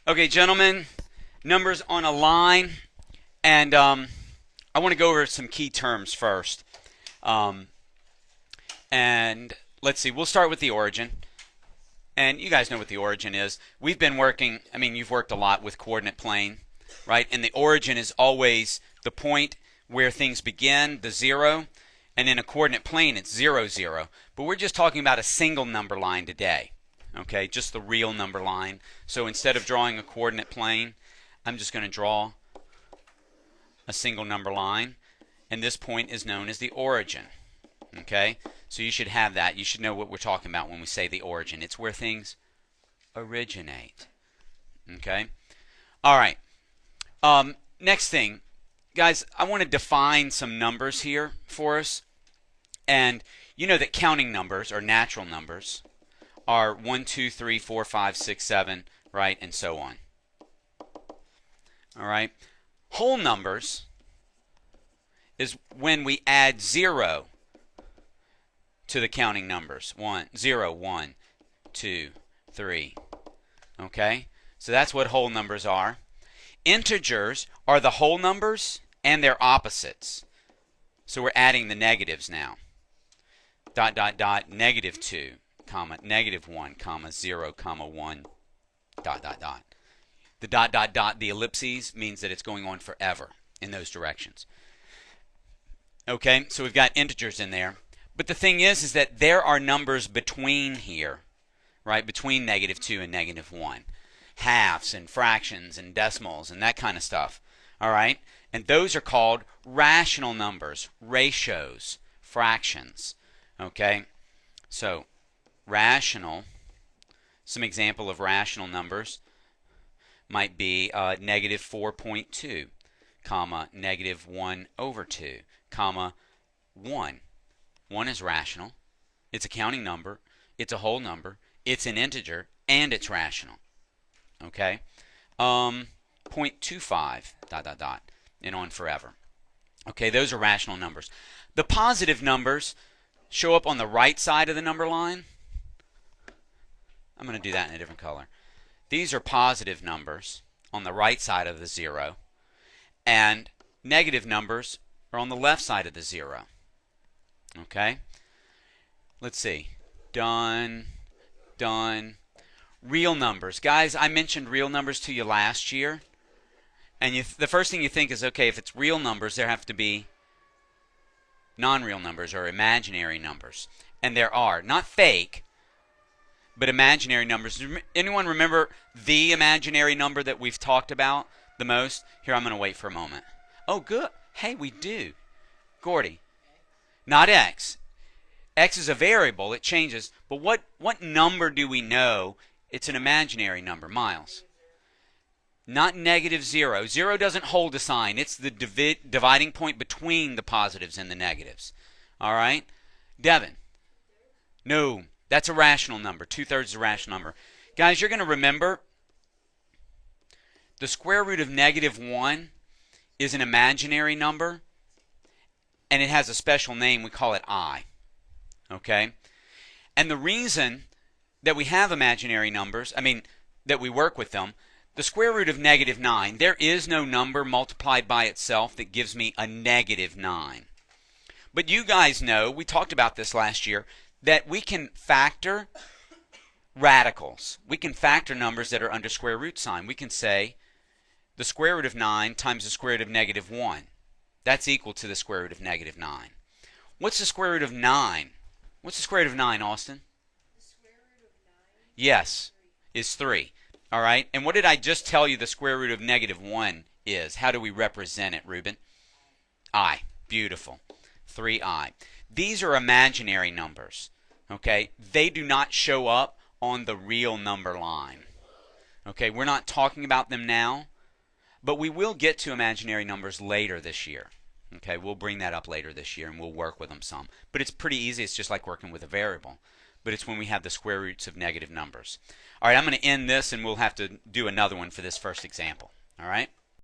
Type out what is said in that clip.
Okay, gentlemen, numbers on a line, and I want to go over some key terms first. Um, and let's see, we'll start with the origin. And you guys know what the origin is. We've been working, you've worked a lot with coordinate plane, right? And the origin is always the point where things begin, the zero, and in a coordinate plane it's 0, 0. But we're just talking about a single number line today, okay? Just the real number line. So instead of drawing a coordinate plane, I'm just going to draw a single number line, and this point is known as the origin, okay? So you should have that. You should know what we're talking about when we say the origin. It's where things originate, okay? All right. Next thing, guys, I want to define some numbers here for us. And you know that counting numbers, or natural numbers, are 1, 2, 3, 4, 5, 6, 7, right, and so on. All right. Whole numbers is when we add 0 to the counting numbers. 0, 1, 2, 3. Okay? So that's what whole numbers are. Integers are the whole numbers and their opposites. So we're adding the negatives now. Dot, dot, dot, -2, comma, -1, comma, 0, comma, 1, dot, dot, dot. The dot, dot, dot, the ellipses, means that it's going on forever in those directions. Okay, so we've got integers in there. But the thing is that there are numbers between here, right, between -2 and -1. Halves and fractions and decimals and that kind of stuff. All right, and those are called rational numbers, ratios, fractions. Okay, so rational, some example of rational numbers might be -4.2, comma, -1/2, comma, 1. 1 is rational. It's a counting number. It's a whole number. It's an integer, and it's rational. Okay, 0.25, dot, dot, dot, and on forever. Okay, those are rational numbers. The positive numbers show up on the right side of the number line. I'm going to do that in a different color. These are positive numbers on the right side of the 0, and negative numbers are on the left side of the 0. Okay? Let's see. Done. Done. Real numbers. Guys, I mentioned real numbers to you last year. And the first thing you think is, okay, if it's real numbers, there have to be non-real numbers or imaginary numbers. And there are. Not fake, but imaginary numbers. Anyone remember the imaginary number that we've talked about the most? Here, I'm going to wait for a moment. Oh, good. Hey, we do. Gordy. Not x. X is a variable. It changes. But what number do we know? It's an imaginary number. Miles. Not -0. 0 doesn't hold a sign. It's the dividing point between the positives and the negatives. All right? Devin. No. That's a rational number. 2/3 is a rational number. Guys, you're going to remember the square root of -1 is an imaginary number, and it has a special name. We call it I. Okay? And the reason that we have imaginary numbers, that we work with them, the square root of -9, there is no number multiplied by itself that gives me a -9. But you guys know, we talked about this last year, that we can factor radicals. We can factor numbers that are under square root sign. We can say the square root of 9 times the square root of -1. That's equal to the square root of -9. What's the square root of 9? What's the square root of 9, Austin? The square root of 9 Yes, is 3. All right, and what did I just tell you the square root of -1 is? How do we represent it, Ruben? I. Beautiful. 3i. These are imaginary numbers, okay? They do not show up on the real number line. Okay, we're not talking about them now, but we will get to imaginary numbers later this year. Okay, we'll bring that up later this year and we'll work with them some. But it's pretty easy. It's just like working with a variable. But it's when we have the square roots of negative numbers. All right, I'm going to end this and we'll have to do another one for this first example. All right?